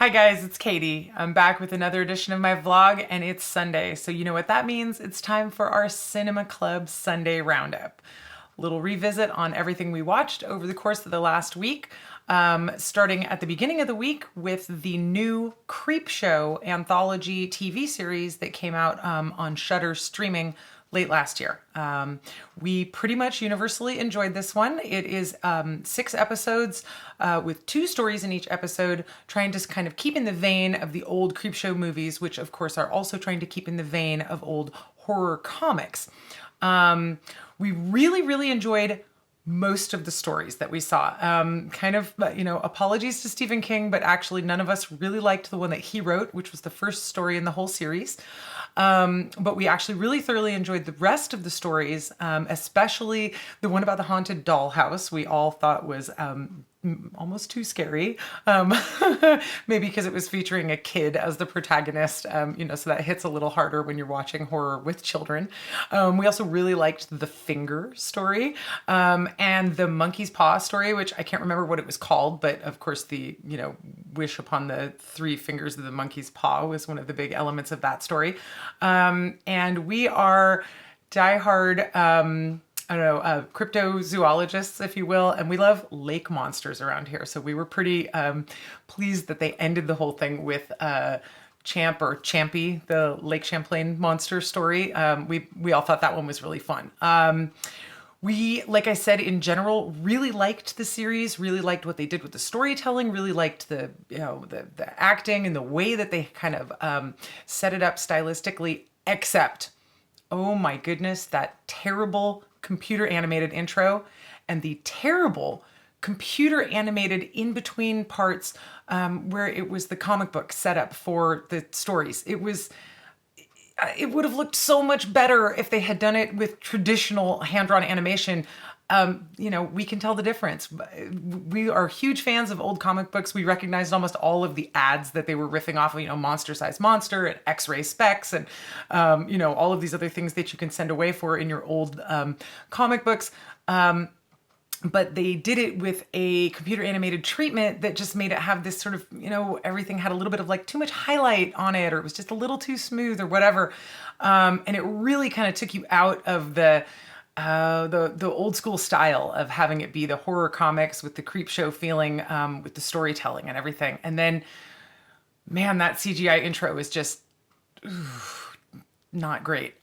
Hi guys, it's Katie. I'm back with another edition of my vlog and it's Sunday. So you know what that means? It's time for our Cinema Club Sunday Roundup. Little revisit on everything we watched over the course of the last week. Starting at the beginning of the week with the new Creepshow anthology TV series that came out on Shudder streaming late last year. We pretty much universally enjoyed this one. It is 6 episodes with 2 stories in each episode, trying to kind of keep in the vein of the old Creepshow movies, which of course are also trying to keep in the vein of old horror comics. We really enjoyed most of the stories that we saw. Apologies to Stephen King, but actually none of us really liked the one that he wrote, which was the first story in the whole series. But we actually really thoroughly enjoyed the rest of the stories, especially the one about the haunted dollhouse. We all thought was almost too scary, maybe because it was featuring a kid as the protagonist, so that hits a little harder when you're watching horror with children. We also really liked the finger story and the monkey's paw story, which I can't remember what it was called, but of course the, wish upon the 3 fingers of the monkey's paw was one of the big elements of that story. And we are diehard, cryptozoologists, if you will, and we love lake monsters around here. So we were pretty pleased that they ended the whole thing with Champ or Champy, the Lake Champlain monster story. We all thought that one was really fun. We, like I said, in general, really liked the series, really liked what they did with the storytelling, really liked the acting and the way that they kind of set it up stylistically, except, oh my goodness, that terrible computer animated intro and the terrible computer animated in between parts where it was the comic book setup for the stories. It would have looked so much better if they had done it with traditional hand-drawn animation. We can tell the difference. We are huge fans of old comic books. We recognized almost all of the ads that they were riffing off of, Monster Size Monster and X-Ray Specs and, all of these other things that you can send away for in your old comic books. But they did it with a computer animated treatment that just made it have this sort of, everything had a little bit of like too much highlight on it, or it was just a little too smooth or whatever. And it really kind of took you out of the old school style of having it be the horror comics with the Creepshow feeling, with the storytelling and everything. And then, man, that CGI intro is just not great.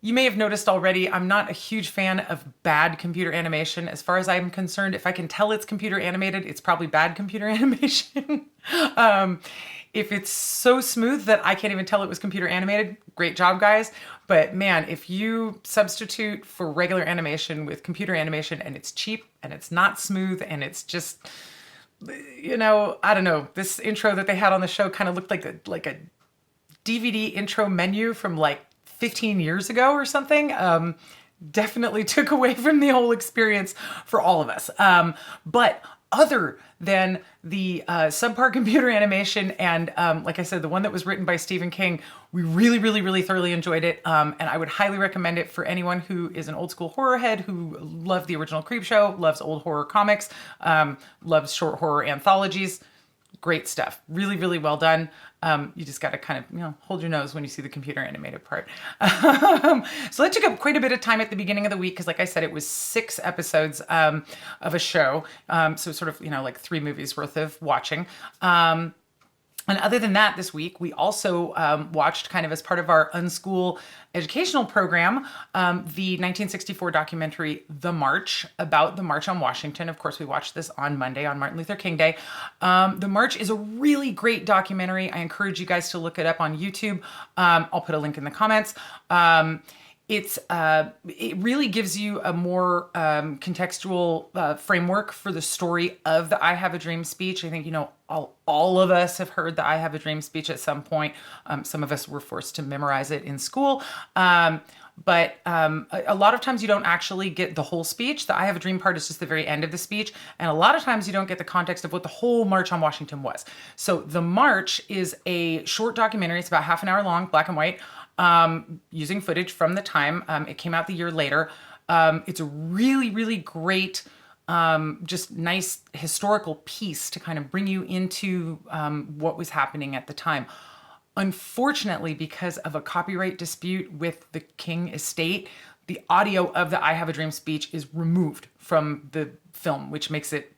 You may have noticed already, I'm not a huge fan of bad computer animation. As far as I'm concerned, if I can tell it's computer animated, it's probably bad computer animation. If it's so smooth that I can't even tell it was computer animated, great job, guys. But man, if you substitute for regular animation with computer animation and it's cheap and it's not smooth and it's just, I don't know, this intro that they had on the show kind of looked like a DVD intro menu from like 15 years ago or something. Definitely took away from the whole experience for all of us. But other than the subpar computer animation and, like I said, the one that was written by Stephen King, we really thoroughly enjoyed it. And I would highly recommend it for anyone who is an old school horror head, who loved the original Creepshow, loves old horror comics, loves short horror anthologies. Great stuff. Really well done. You just got to kind of, hold your nose when you see the computer animated part. So that took up quite a bit of time at the beginning of the week because, like I said, it was 6 episodes of a show. So sort of, like 3 movies worth of watching. And other than that, this week, we also watched, kind of as part of our Unschool educational program, the 1964 documentary, The March, about the March on Washington. Of course, we watched this on Monday, on Martin Luther King Day. The March is a really great documentary. I encourage you guys to look it up on YouTube. I'll put a link in the comments. It really gives you a more contextual framework for the story of the I Have a Dream speech. I think, all of us have heard the I Have a Dream speech at some point. Some of us were forced to memorize it in school. But a lot of times you don't actually get the whole speech. The I Have a Dream part is just the very end of the speech. And a lot of times you don't get the context of what the whole March on Washington was. So The March is a short documentary. It's about half an hour long, black and white, using footage from the time. It came out the year later. It's a really great just nice historical piece to kind of bring you into what was happening at the time. Unfortunately, because of a copyright dispute with the King estate, the audio of the I Have a Dream speech is removed from the film, which makes it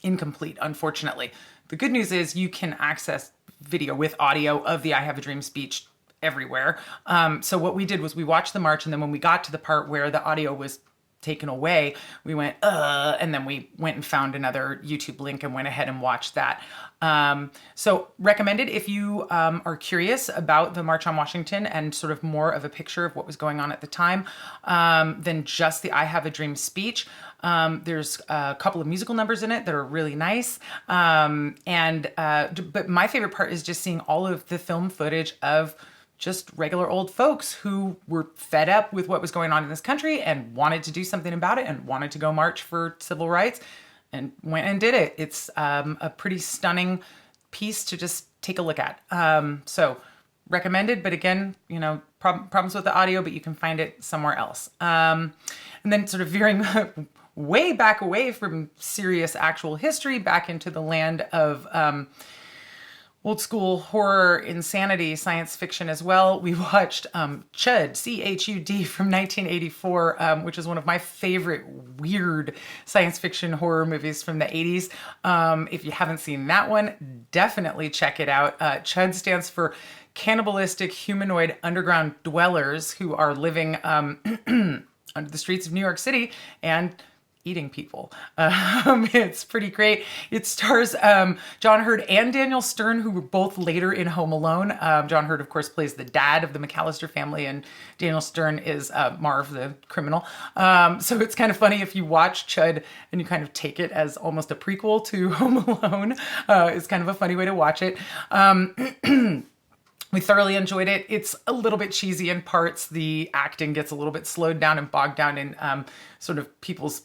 incomplete, unfortunately. The good news is you can access video with audio of the I Have a Dream speech everywhere. So what we did was we watched the march, and then when we got to the part where the audio was taken away, we went, and then we went and found another YouTube link and went ahead and watched that. So recommended if you are curious about the March on Washington and sort of more of a picture of what was going on at the time than just the I Have a Dream speech. There's a couple of musical numbers in it that are really nice. But my favorite part is just seeing all of the film footage of just regular old folks who were fed up with what was going on in this country and wanted to do something about it and wanted to go march for civil rights and went and did it. It's a pretty stunning piece to just take a look at. So recommended, but again, problems with the audio, but you can find it somewhere else. And then sort of veering way back away from serious actual history back into the land of old school horror, insanity, science fiction as well. We watched C.H.U.D, C.H.U.D from 1984, which is one of my favorite weird science fiction horror movies from the 80s. If you haven't seen that one, definitely check it out. C.H.U.D stands for Cannibalistic Humanoid Underground Dwellers, who are living under the streets of New York City and eating people. It's pretty great. It stars John Hurt and Daniel Stern, who were both later in Home Alone. John Hurt, of course, plays the dad of the McAllister family, and Daniel Stern is Marv, the criminal. So it's kind of funny if you watch C.H.U.D and you kind of take it as almost a prequel to Home Alone. It's kind of a funny way to watch it. We thoroughly enjoyed it. It's a little bit cheesy in parts. The acting gets a little bit slowed down and bogged down in sort of people's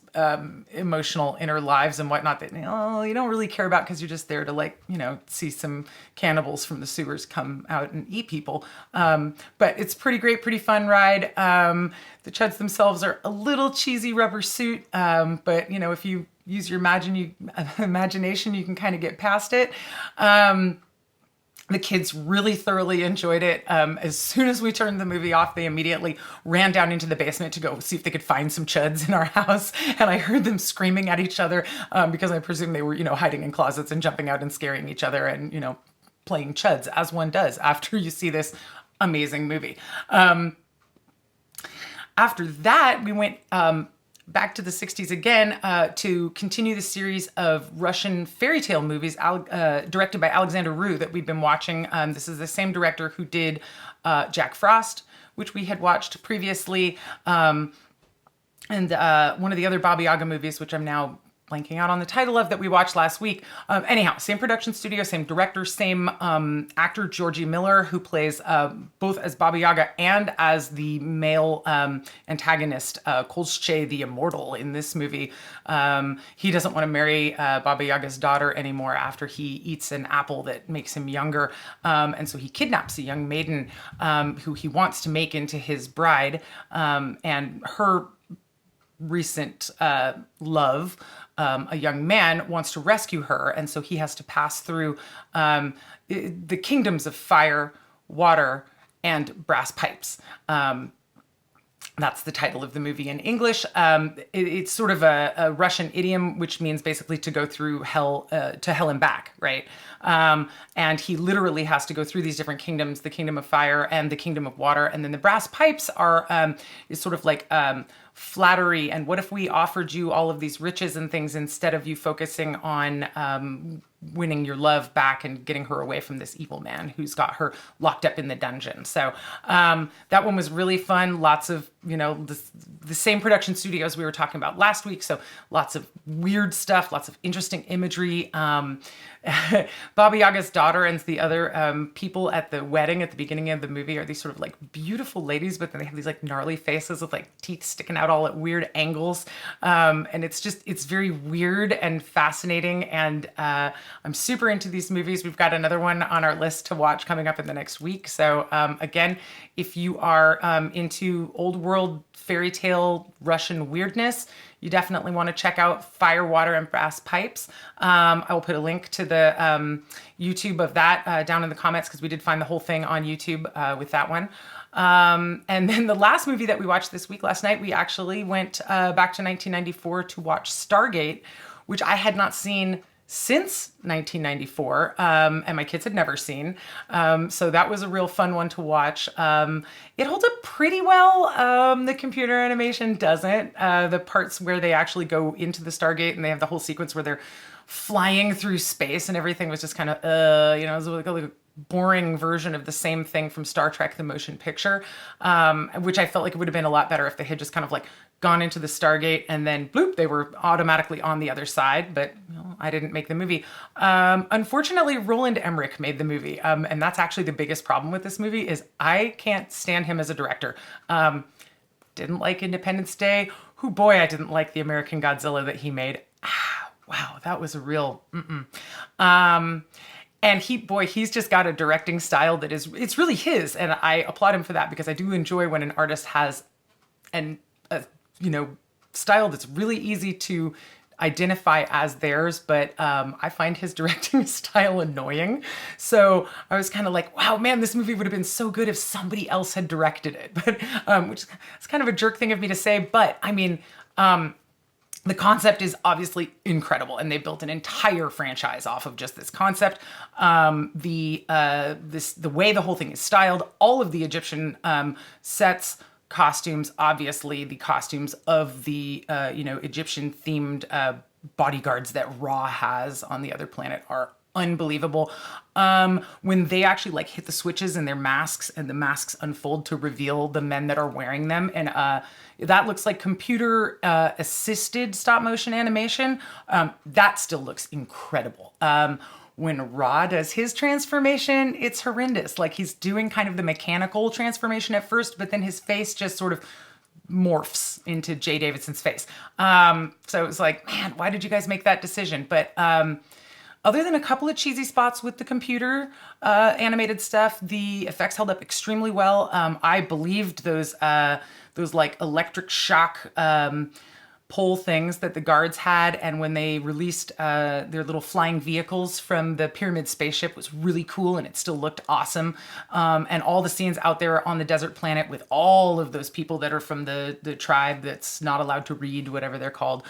emotional inner lives and whatnot that you don't really care about because you're just there to see some cannibals from the sewers come out and eat people. But it's pretty great, pretty fun ride. The Chuds themselves are a little cheesy rubber suit, but if you use your imagination, you can kind of get past it. The kids really thoroughly enjoyed it. As soon as we turned the movie off, they immediately ran down into the basement to go see if they could find some Chuds in our house. And I heard them screaming at each other because I presume they were, hiding in closets and jumping out and scaring each other and, playing Chuds, as one does after you see this amazing movie. After that, we went back to the 60s again to continue the series of Russian fairy tale movies directed by Alexander Rue that we've been watching. This is the same director who did Jack Frost, which we had watched previously, and one of the other Baba Yaga movies, which I'm now blanking out on the title of, that we watched last week. Anyhow, same production studio, same director, same actor, Georgie Miller, who plays both as Baba Yaga and as the male antagonist, Kolschei the Immortal, in this movie. He doesn't want to marry Baba Yaga's daughter anymore after he eats an apple that makes him younger. And so he kidnaps a young maiden who he wants to make into his bride. And her recent love, a young man, wants to rescue her, and so he has to pass through the kingdoms of fire, water, and brass pipes. That's the title of the movie in English. It's sort of a Russian idiom, which means basically to go through hell, to hell and back, right? And he literally has to go through these different kingdoms, the kingdom of fire and the kingdom of water. And then the brass pipes is sort of like flattery. And what if we offered you all of these riches and things instead of you focusing on winning your love back and getting her away from this evil man who's got her locked up in the dungeon. So that one was really fun. Lots of, the same production studios we were talking about last week. So lots of weird stuff, lots of interesting imagery. Baba Yaga's daughter and the other people at the wedding at the beginning of the movie are these sort of like beautiful ladies, but then they have these like gnarly faces with like teeth sticking out all at weird angles. And it's very weird and fascinating. And I'm super into these movies. We've got another one on our list to watch coming up in the next week. So again, if you are into old world fairy tale Russian weirdness, you definitely want to check out Fire, Water, and Brass Pipes. I will put a link to the YouTube of that down in the comments because we did find the whole thing on YouTube with that one. And then the last movie that we watched this week, last night, we actually went back to 1994 to watch Stargate, which I had not seen since 1994, and my kids had never seen. So that was a real fun one to watch. It holds up pretty well. The computer animation doesn't. The parts where they actually go into the Stargate and they have the whole sequence where they're flying through space and everything was just kind of, it was like a boring version of the same thing from Star Trek, the motion picture, which I felt like it would have been a lot better if they had just kind of like gone into the Stargate and then bloop, they were automatically on the other side, but I didn't make the movie. Unfortunately, Roland Emmerich made the movie, and that's actually the biggest problem with this movie is I can't stand him as a director. Didn't like Independence Day. Boy, I didn't like the American Godzilla that he made. Wow, that was a real and he's just got a directing style that it's really his, and I applaud him for that because I do enjoy when an artist has style that's really easy to identify as theirs, but I find his directing style annoying. So I was kind of like, wow, man, this movie would have been so good if somebody else had directed it. But which is kind of a jerk thing of me to say, but I mean, the concept is obviously incredible, and they built an entire franchise off of just this concept. The way the whole thing is styled, all of the Egyptian sets, costumes, obviously the costumes of the Egyptian themed bodyguards that Ra has on the other planet are unbelievable. When they actually like hit the switches in their masks and the masks unfold to reveal the men that are wearing them, and that looks like computer assisted stop motion animation. That still looks incredible. When Ra does his transformation, it's horrendous. Like he's doing kind of the mechanical transformation at first, but then his face just sort of morphs into Jay Davidson's face. So it was like, man, why did you guys make that decision? But other than a couple of cheesy spots with the computer animated stuff, the effects held up extremely well. I believed those like electric shock pole things that the guards had, and when they released their little flying vehicles from the pyramid spaceship was really cool, and it still looked awesome. And all the scenes out there on the desert planet with all of those people that are from the tribe that's not allowed to read, whatever they're called,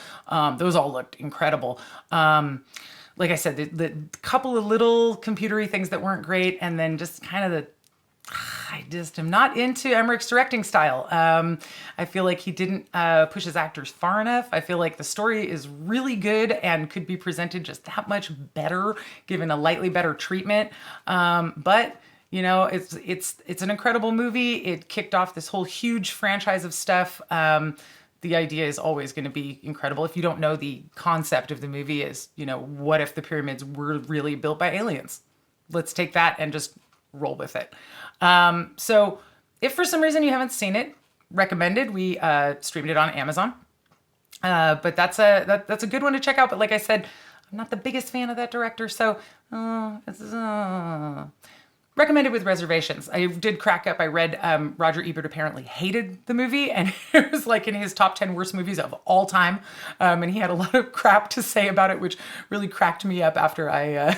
those all looked incredible. Like I said, the couple of little computery things that weren't great, and then just kind of I just am not into Emmerich's directing style. I feel like he didn't push his actors far enough. I feel like the story is really good and could be presented just that much better, given a lightly better treatment. But it's an incredible movie. It kicked off this whole huge franchise of stuff. The idea is always going to be incredible. If you don't know, the concept of the movie is, what if the pyramids were really built by aliens? Let's take that and just roll with it. So if for some reason you haven't seen it, recommended. We streamed it on Amazon. But that's a good one to check out. But like I said, I'm not the biggest fan of that director, so recommended with reservations. I did crack up. I read Roger Ebert apparently hated the movie, and it was like in his top 10 worst movies of all time. And he had a lot of crap to say about it, which really cracked me up after I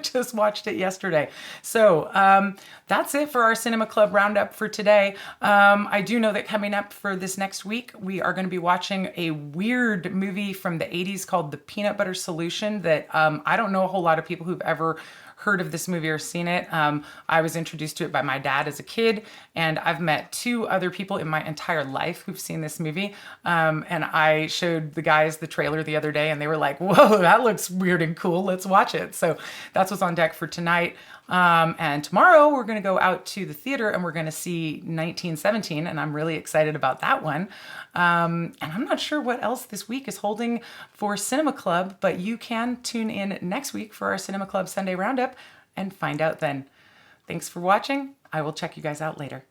just watched it yesterday. So that's it for our Cinema Club Roundup for today. I do know that coming up for this next week, we are going to be watching a weird movie from the 80s called The Peanut Butter Solution that I don't know a whole lot of people who've ever heard of this movie or seen it. I was introduced to it by my dad as a kid, and I've met 2 other people in my entire life who've seen this movie. And I showed the guys the trailer the other day, and they were like, whoa, that looks weird and cool. Let's watch it. So that's what's on deck for tonight. And tomorrow we're going to go out to the theater and we're going to see 1917, and I'm really excited about that one. And I'm not sure what else this week is holding for Cinema Club, but you can tune in next week for our Cinema Club Sunday Roundup and find out then. Thanks for watching. I will check you guys out later.